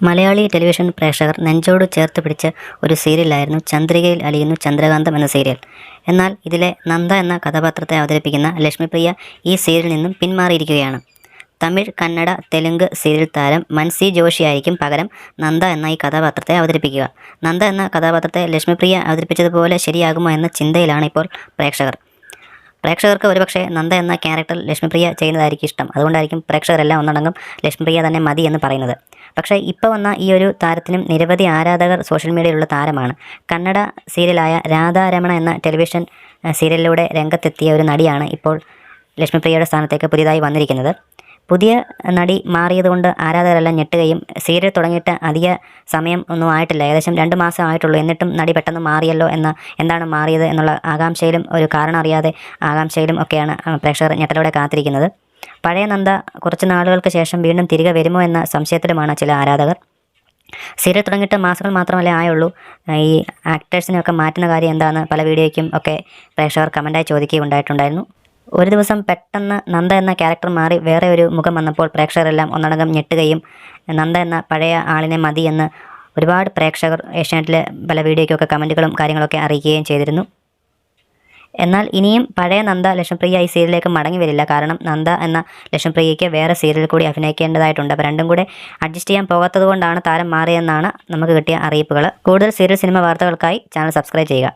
Malayali television പ്രേക്ഷകർ നെഞ്ചോട് ചേർത്ത് പിടിച്ച ഒരു സീരിയലായിരുന്നു ചന്ദ്രികയിൽ അലിയുന്നു ചന്ദ്രകാന്തം എന്ന സീരിയൽ. എന്നാൽ ഇതിലെ നന്ദ എന്ന കഥാപാത്രത്തെ അവതരിപ്പിക്കുന്ന ലക്ഷ്മിപ്രിയ ഈ സീരിയലിൽ നിന്നും പിന്മാറിയിരിക്കുകയാണ്. തമിഴ്, കന്നഡ, തെലുങ്ക് സീരിയൽ താരം മൻസി ജോഷിയായിരിക്കും പകരം നന്ദ എന്ന ഈ കഥാപാത്രത്തെ അവതരിപ്പിക്കുക. നന്ദ എന്ന കഥാപാത്രത്തെ ലക്ഷ്മിപ്രിയ അവതരിപ്പിച്ചതുപോലെ ശരിയാകുമോ എന്ന ചിന്തയിലാണ് ഇപ്പോൾ പ്രേക്ഷകർക്ക് ഒരുപക്ഷെ നന്ദ എന്ന ക്യാരക്ടർ ലക്ഷ്മിപ്രിയ ചെയ്യുന്നതായിരിക്കും ഇഷ്ടം. അതുകൊണ്ടായിരിക്കും പ്രേക്ഷകരെല്ലാം ഒന്നടങ്കം ലക്ഷ്മിപ്രിയ തന്നെ മതി എന്ന് പറയുന്നത്. പക്ഷേ ഇപ്പോൾ വന്ന ഈ ഒരു താരത്തിനും നിരവധി ആരാധകർ സോഷ്യൽ മീഡിയയിലുള്ള താരമാണ്. കന്നഡ സീരിയലായ രാധാരമണ എന്ന ടെലിവിഷൻ സീരിയലിലൂടെ രംഗത്തെത്തിയ ഒരു നടിയാണ് ഇപ്പോൾ ലക്ഷ്മിപ്രിയയുടെ സ്ഥാനത്തേക്ക് പുതിയതായി വന്നിരിക്കുന്നത്. പുതിയ നടി മാറിയതുകൊണ്ട് ആരാധകരെല്ലാം ഞെട്ടുകയും സീരിയൽ തുടങ്ങിയിട്ട് അധിക സമയം ഒന്നും ആയിട്ടില്ല, ഏകദേശം 2 മാസം ആയിട്ടുള്ളൂ, എന്നിട്ടും നടി പെട്ടെന്ന് മാറിയല്ലോ എന്താണ് മാറിയത് എന്നുള്ള ആകാംക്ഷയിലും ഒരു കാരണം അറിയാതെ ആകാംക്ഷയിലും ഒക്കെയാണ് പ്രേക്ഷകർ ഞെട്ടലോടെ കാത്തിരിക്കുന്നത്. പഴയ നന്ദ കുറച്ച് നാളുകൾക്ക് ശേഷം വീണ്ടും തിരികെ വരുമോ എന്ന സംശയത്തിലുമാണ് ചില ആരാധകർ. സീരിയൽ തുടങ്ങിയിട്ട് മാസങ്ങൾ മാത്രമല്ലേ ആയുള്ളൂ, ഈ ആക്ടേഴ്സിനെയൊക്കെ മാറ്റുന്ന കാര്യം എന്താണെന്ന് പല വീഡിയോയ്ക്കും ഒക്കെ പ്രേക്ഷകർ കമൻറ്റായി ചോദിക്കുകയുണ്ടായിട്ടുണ്ടായിരുന്നു. ഒരു ദിവസം പെട്ടെന്ന് നന്ദ എന്ന ക്യാരക്ടർ മാറി വേറെ ഒരു മുഖം വന്നപ്പോൾ പ്രേക്ഷകരെല്ലാം ഒന്നടങ്കം ഞെട്ടുകയും നന്ദ എന്ന പഴയ ആളിനെ മതി എന്ന് ഒരുപാട് പ്രേക്ഷകർ ഏഷ്യാനെറ്റിലെ പല വീഡിയോയ്ക്കൊക്കെ കമൻറ്റുകളും കാര്യങ്ങളൊക്കെ അറിയിക്കുകയും ചെയ്തിരുന്നു. എന്നാൽ ഇനിയും പഴയ നന്ദ ലക്ഷ്മിപ്രിയ ഈ സീരിയലിലേക്ക് മടങ്ങി വരില്ല. കാരണം നന്ദ എന്ന ലക്ഷ്മിപ്രിയയ്ക്ക് വേറെ സീരിയൽ കൂടി അഭിനയിക്കേണ്ടതായിട്ടുണ്ട്. അപ്പോൾ രണ്ടും കൂടെ അഡ്ജസ്റ്റ് ചെയ്യാൻ പോകാത്തത് കൊണ്ടാണ് താരം മാറിയെന്നാണ് നമുക്ക് കിട്ടിയ അറിയിപ്പുകൾ. കൂടുതൽ സീരിയൽ സിനിമ വാർത്തകൾക്കായി ചാനൽ സബ്സ്ക്രൈബ് ചെയ്യുക.